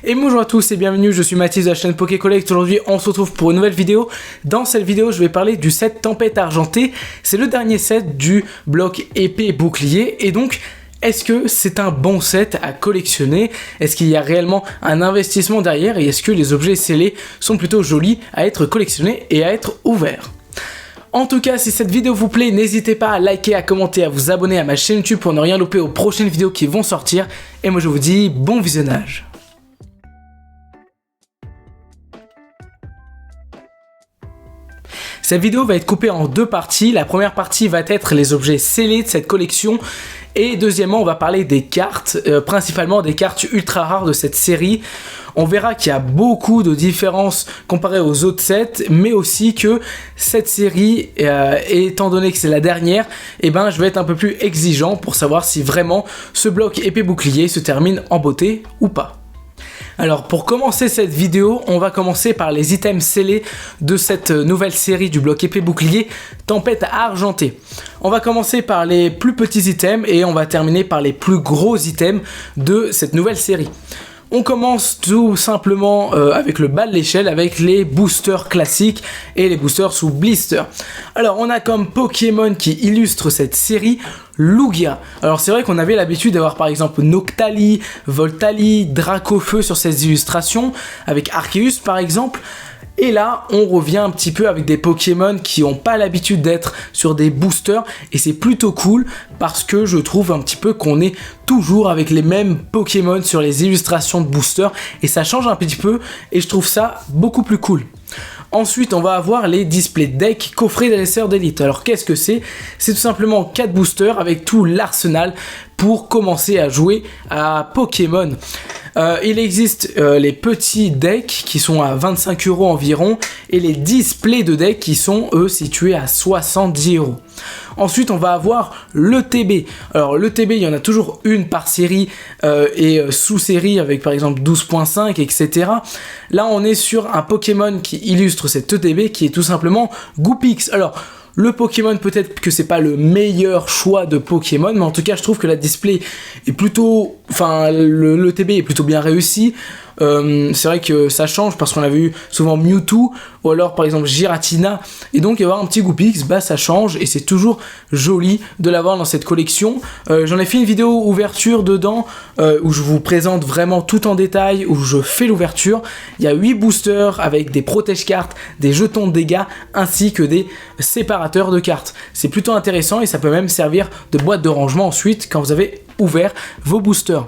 Et bonjour à tous et bienvenue, je suis Mathis de la chaîne Pokécollect. Aujourd'hui on se retrouve pour une nouvelle vidéo. Dans cette vidéo je vais parler du set Tempête Argentée. C'est le dernier set du bloc épée bouclier et donc est-ce que c'est un bon set à collectionner? Est-ce qu'il y a réellement un investissement derrière? Et est-ce que les objets scellés sont plutôt jolis à être collectionnés et à être ouverts? En tout cas, si cette vidéo vous plaît, n'hésitez pas à liker, à commenter, à vous abonner à ma chaîne YouTube pour ne rien louper aux prochaines vidéos qui vont sortir. Et moi je vous dis bon visionnage. Cette vidéo va être coupée en deux parties. La première partie va être les objets scellés de cette collection. Et deuxièmement, on va parler des cartes, principalement des cartes ultra rares de cette série. On verra qu'il y a beaucoup de différences comparées aux autres sets, mais aussi que cette série, étant donné que c'est la dernière, je vais être un peu plus exigeant pour savoir si vraiment ce bloc épée bouclier se termine en beauté ou pas. Alors pour commencer cette vidéo, on va commencer par les items scellés de cette nouvelle série du bloc épée bouclier Tempête Argentée. On va commencer par les plus petits items et on va terminer par les plus gros items de cette nouvelle série. On commence tout simplement avec le bas de l'échelle, avec les boosters classiques et les boosters sous blister. Alors on a comme Pokémon qui illustre cette série Lugia. Alors c'est vrai qu'on avait l'habitude d'avoir par exemple Noctali, Voltali, Dracofeu sur ces illustrations, avec Arceus par exemple. Et là, on revient un petit peu avec des Pokémon qui n'ont pas l'habitude d'être sur des boosters. Et c'est plutôt cool parce que je trouve un petit peu qu'on est toujours avec les mêmes Pokémon sur les illustrations de boosters. Et ça change un petit peu et je trouve ça beaucoup plus cool. Ensuite, on va avoir les displays deck coffret dresseur d'élite. Alors, qu'est-ce que c'est? C'est tout simplement 4 boosters avec tout l'arsenal pour commencer à jouer à Pokémon. Il existe les petits decks qui sont à 25 € environ et les displays de decks qui sont eux situés à 70 €. Ensuite on va avoir le TB. Alors le TB il y en a toujours une par série et sous-série avec par exemple 12.5 etc. Là on est sur un Pokémon qui illustre cet ETB qui est tout simplement Goopix. Alors le Pokémon, peut-être que c'est pas le meilleur choix de Pokémon, mais en tout cas, je trouve que la display est plutôt... Enfin, le TB est plutôt bien réussi. C'est vrai que ça change parce qu'on a vu souvent Mewtwo ou alors par exemple Giratina et donc y avoir un petit Goopix, ça change et c'est toujours joli de l'avoir dans cette collection. J'en ai fait une vidéo ouverture dedans où je vous présente vraiment tout en détail, où je fais l'ouverture. Il y a 8 boosters avec des protège-cartes, des jetons de dégâts ainsi que des séparateurs de cartes. C'est plutôt intéressant et ça peut même servir de boîte de rangement ensuite quand vous avez ouvert vos boosters.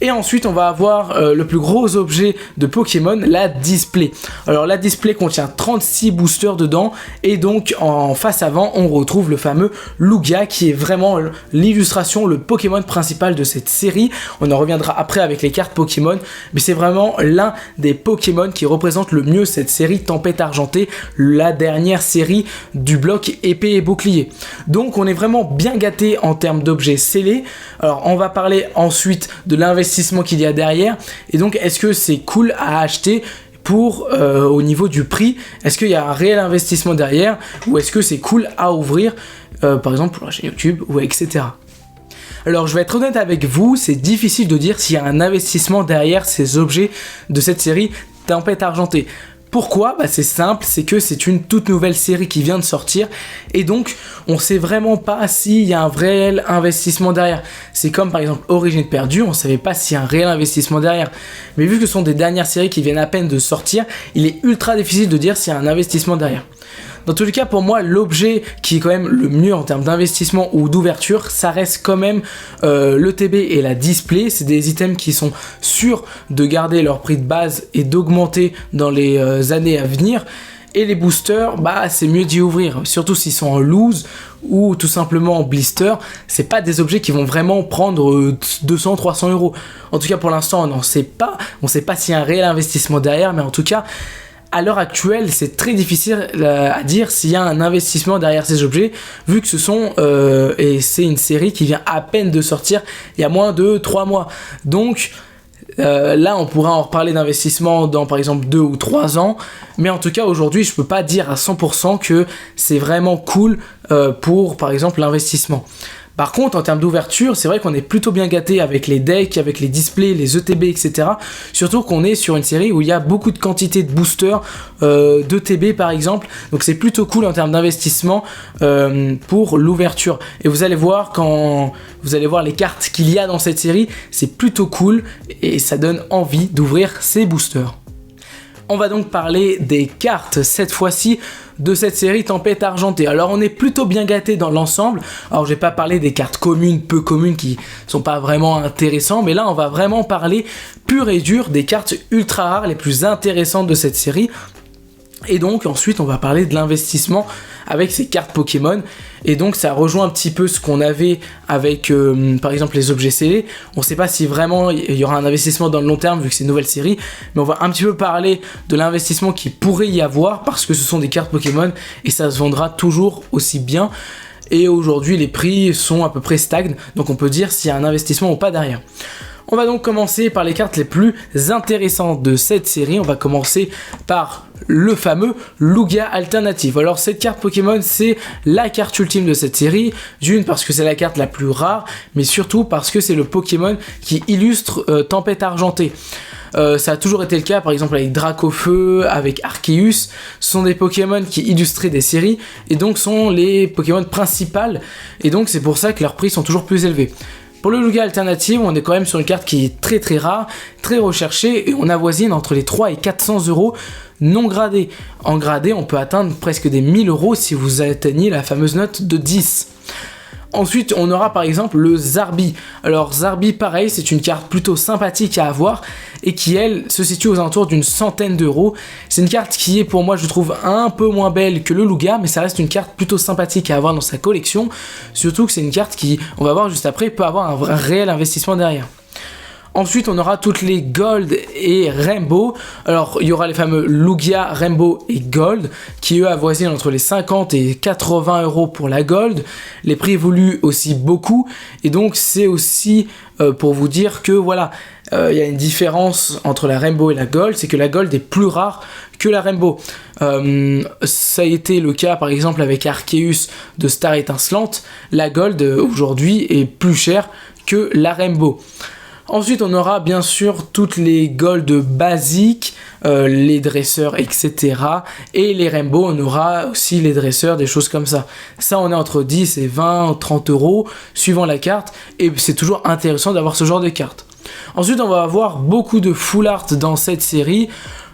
Et ensuite on va avoir le plus gros objet de Pokémon, la display. Alors la display contient 36 boosters dedans et donc en face avant on retrouve le fameux Lugia qui est vraiment l'illustration, le Pokémon principal de cette série. On en reviendra après avec les cartes Pokémon, mais c'est vraiment l'un des Pokémon qui représente le mieux cette série Tempête Argentée, la dernière série du bloc épée et bouclier. Donc on est vraiment bien gâté en termes d'objets scellés. Alors on va parler ensuite de l'investissement qu'il y a derrière et donc est-ce que c'est cool à acheter pour au niveau du prix? Est-ce qu'il y a un réel investissement derrière ou est-ce que c'est cool à ouvrir par exemple pour la chaîne YouTube ou etc. Alors je vais être honnête avec vous, c'est difficile de dire s'il y a un investissement derrière ces objets de cette série Tempête Argentée. Pourquoi? C'est simple, c'est que c'est une toute nouvelle série qui vient de sortir et donc on sait vraiment pas s'il y a un réel investissement derrière. C'est comme par exemple Origine Perdue, on savait pas s'il y a un réel investissement derrière. Mais vu que ce sont des dernières séries qui viennent à peine de sortir, il est ultra difficile de dire s'il y a un investissement derrière. Dans tous les cas, pour moi, l'objet qui est quand même le mieux en termes d'investissement ou d'ouverture, ça reste quand même le TB et la display. C'est des items qui sont sûrs de garder leur prix de base et d'augmenter dans les années à venir. Et les boosters, c'est mieux d'y ouvrir, surtout s'ils sont en loose ou tout simplement en blister. C'est pas des objets qui vont vraiment prendre 200-300 €. En tout cas, pour l'instant, on ne sait pas. On sait pas s'il y a un réel investissement derrière, mais en tout cas, à l'heure actuelle, c'est très difficile à dire s'il y a un investissement derrière ces objets, vu que ce sont, et c'est une série qui vient à peine de sortir il y a moins de 3 mois. Donc là, on pourra en reparler d'investissement dans par exemple 2 ou 3 ans, mais en tout cas aujourd'hui, je peux pas dire à 100% que c'est vraiment cool pour par exemple l'investissement. Par contre, en termes d'ouverture, c'est vrai qu'on est plutôt bien gâté avec les decks, avec les displays, les ETB, etc. Surtout qu'on est sur une série où il y a beaucoup de quantité de boosters, d'ETB par exemple. Donc c'est plutôt cool en termes d'investissement pour l'ouverture. Et vous allez voir quand vous allez voir les cartes qu'il y a dans cette série, c'est plutôt cool et ça donne envie d'ouvrir ces boosters. On va donc parler des cartes, cette fois-ci, de cette série Tempête Argentée. Alors on est plutôt bien gâté dans l'ensemble. Alors je vais pas parler des cartes communes, peu communes, qui sont pas vraiment intéressantes, mais là on va vraiment parler pur et dur des cartes ultra rares les plus intéressantes de cette série. Et donc ensuite on va parler de l'investissement avec ces cartes Pokémon, et donc ça rejoint un petit peu ce qu'on avait avec par exemple les objets scellés. On sait pas si vraiment il y aura un investissement dans le long terme vu que c'est une nouvelle série, mais on va un petit peu parler de l'investissement qui pourrait y avoir parce que ce sont des cartes Pokémon et ça se vendra toujours aussi bien. Et aujourd'hui les prix sont à peu près stagnent, donc on peut dire s'il y a un investissement ou pas derrière. On va donc commencer par les cartes les plus intéressantes de cette série. On va commencer par le fameux Lugia Alternative. Alors cette carte Pokémon, c'est la carte ultime de cette série. D'une, parce que c'est la carte la plus rare, mais surtout parce que c'est le Pokémon qui illustre Tempête Argentée. Ça a toujours été le cas, par exemple avec Dracofeu, avec Arceus. Ce sont des Pokémon qui illustraient des séries et donc sont les Pokémon principales. Et donc c'est pour ça que leurs prix sont toujours plus élevés. Pour le Lugia Alternative, on est quand même sur une carte qui est très très rare, très recherchée, et on avoisine entre les 300 et 400 euros non gradés. En gradé, on peut atteindre presque des 1000 euros si vous atteignez la fameuse note de 10. Ensuite, on aura par exemple le Zarbi. Alors Zarbi, pareil, c'est une carte plutôt sympathique à avoir et qui, elle, se situe aux alentours d'une centaine d'euros. C'est une carte qui est, pour moi, je trouve un peu moins belle que le Lugia, mais ça reste une carte plutôt sympathique à avoir dans sa collection. Surtout que c'est une carte qui, on va voir juste après, peut avoir un réel investissement derrière. Ensuite, on aura toutes les Gold et Rainbow. Alors, il y aura les fameux Lugia, Rainbow et Gold, qui eux avoisinent entre les 50 et 80 euros pour la Gold. Les prix évoluent aussi beaucoup, et donc c'est aussi pour vous dire que voilà, il y a une différence entre la Rainbow et la Gold, c'est que la Gold est plus rare que la Rainbow. Ça a été le cas par exemple avec Arceus de Star Étincelante. La Gold aujourd'hui est plus chère que la Rainbow. Ensuite, on aura bien sûr toutes les Gold basiques, les dresseurs, etc. Et les Rainbow, on aura aussi les dresseurs, des choses comme ça. Ça, on est entre 10 et 20, 30 euros, suivant la carte. Et c'est toujours intéressant d'avoir ce genre de carte. Ensuite, on va avoir beaucoup de full art dans cette série.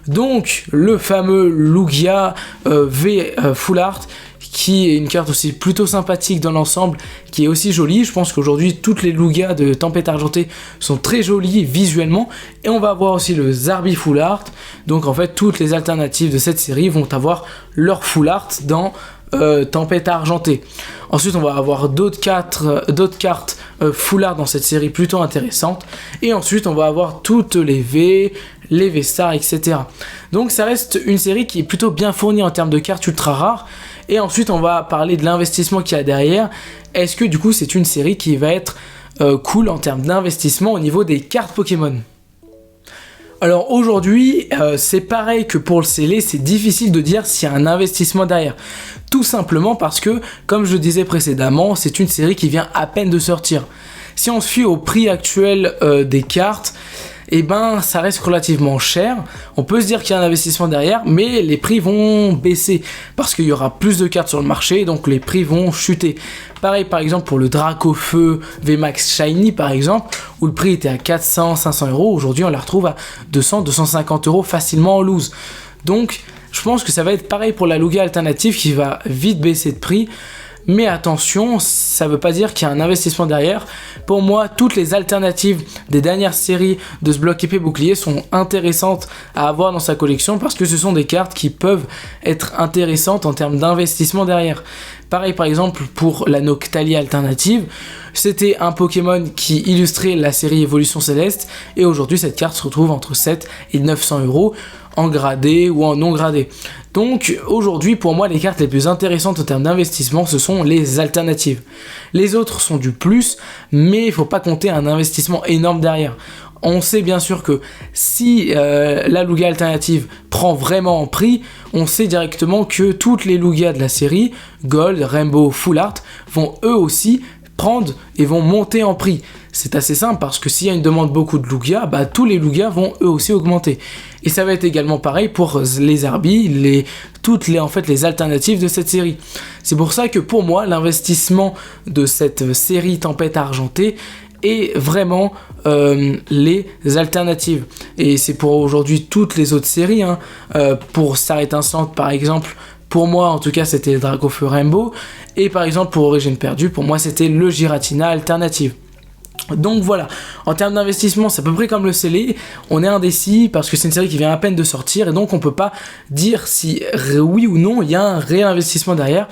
Donc, le fameux Lugia V full art, qui est une carte aussi plutôt sympathique dans l'ensemble, qui est aussi jolie. Je pense qu'aujourd'hui, toutes les Lugia de Tempête Argentée sont très jolies visuellement. Et on va avoir aussi le Zarbi Full Art. Donc en fait, toutes les alternatives de cette série vont avoir leur Full Art dans Tempête Argentée. Ensuite, on va avoir d'autres cartes Full Art dans cette série plutôt intéressantes. Et ensuite, on va avoir toutes les V, les V-Star, etc. Donc ça reste une série qui est plutôt bien fournie en termes de cartes ultra rares. Et ensuite, on va parler de l'investissement qu'il y a derrière. Est-ce que du coup, c'est une série qui va être cool en termes d'investissement au niveau des cartes Pokémon ? Alors aujourd'hui, c'est pareil que pour le scellé, c'est difficile de dire s'il y a un investissement derrière. Tout simplement parce que, comme je le disais précédemment, c'est une série qui vient à peine de sortir. Si on se fie au prix actuel des cartes, eh ben ça reste relativement cher. On peut se dire qu'il y a un investissement derrière, mais les prix vont baisser parce qu'il y aura plus de cartes sur le marché, donc les prix vont chuter. Pareil par exemple pour le Dracofeu VMAX Shiny par exemple, où le prix était à 400-500 euros, aujourd'hui on la retrouve à 200-250 euros facilement en loose. Donc je pense que ça va être pareil pour la Lugia Alternative qui va vite baisser de prix. Mais attention, ça ne veut pas dire qu'il y a un investissement derrière. Pour moi, toutes les alternatives des dernières séries de ce bloc épée bouclier sont intéressantes à avoir dans sa collection parce que ce sont des cartes qui peuvent être intéressantes en termes d'investissement derrière. Pareil par exemple pour la Noctalia Alternative, c'était un Pokémon qui illustrait la série Évolution Céleste et aujourd'hui cette carte se retrouve entre 7 et 900 euros en gradé ou en non gradé. Donc aujourd'hui pour moi les cartes les plus intéressantes en termes d'investissement ce sont les alternatives. Les autres sont du plus mais il ne faut pas compter un investissement énorme derrière. On sait bien sûr que si la Lugia Alternative prend vraiment en prix, on sait directement que toutes les Lugia de la série, Gold, Rainbow, Full Art, vont eux aussi prendre et vont monter en prix. C'est assez simple parce que s'il y a une demande beaucoup de Lugia, bah, tous les Lugia vont eux aussi augmenter. Et ça va être également pareil pour les Arby, toutes les alternatives de cette série. C'est pour ça que pour moi, l'investissement de cette série Tempête Argentée est vraiment les alternatives. Et c'est pour aujourd'hui toutes les autres séries. Pour Star Étincelante par exemple, pour moi en tout cas c'était Dragofeu Rainbow. Et par exemple pour Origine Perdue, pour moi c'était le Giratina Alternative. Donc voilà, en termes d'investissement, c'est à peu près comme le scellé, on est indécis parce que c'est une série qui vient à peine de sortir et donc on peut pas dire si oui ou non il y a un réel investissement derrière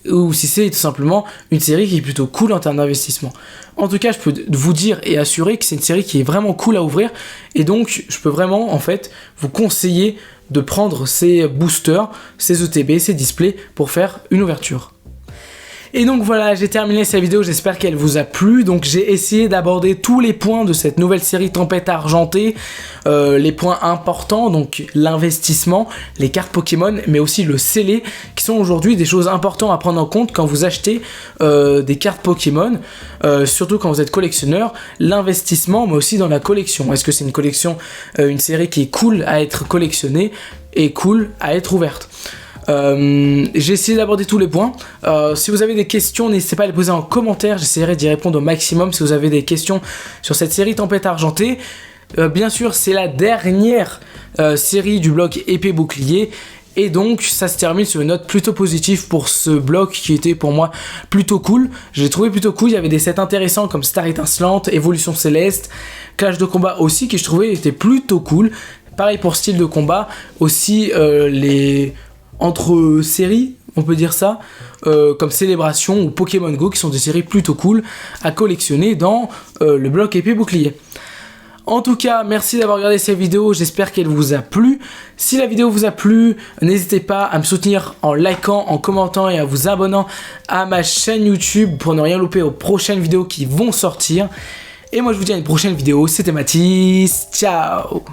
ou si c'est tout simplement une série qui est plutôt cool en termes d'investissement. En tout cas, je peux vous dire et assurer que c'est une série qui est vraiment cool à ouvrir et donc je peux vraiment en fait vous conseiller de prendre ces boosters, ces ETB, ces displays pour faire une ouverture. Et donc voilà, j'ai terminé cette vidéo, j'espère qu'elle vous a plu. Donc j'ai essayé d'aborder tous les points de cette nouvelle série Tempête Argentée, les points importants, donc l'investissement, les cartes Pokémon, mais aussi le scellé, qui sont aujourd'hui des choses importantes à prendre en compte quand vous achetez des cartes Pokémon, surtout quand vous êtes collectionneur, l'investissement, mais aussi dans la collection. Est-ce que c'est une collection, une série qui est cool à être collectionnée et cool à être ouverte? J'ai essayé d'aborder tous les points. Si vous avez des questions, n'hésitez pas à les poser en commentaire, j'essaierai d'y répondre au maximum si vous avez des questions sur cette série Tempête Argentée. Bien sûr, c'est la dernière série du bloc épée bouclier. Et donc ça se termine sur une note plutôt positive pour ce bloc qui était pour moi plutôt cool. Je l'ai trouvé plutôt cool, il y avait des sets intéressants comme Star Étincelante, Évolution Céleste, Clash de combat aussi qui je trouvais était plutôt cool. Pareil pour style de combat, aussi les entre séries, on peut dire ça, comme Célébration ou Pokémon Go qui sont des séries plutôt cool à collectionner dans le bloc épée bouclier. En tout cas, merci d'avoir regardé cette vidéo, j'espère qu'elle vous a plu. Si la vidéo vous a plu, n'hésitez pas à me soutenir en likant, en commentant et à vous abonnant à ma chaîne YouTube pour ne rien louper aux prochaines vidéos qui vont sortir. Et moi je vous dis à une prochaine vidéo, c'était Mathis, ciao!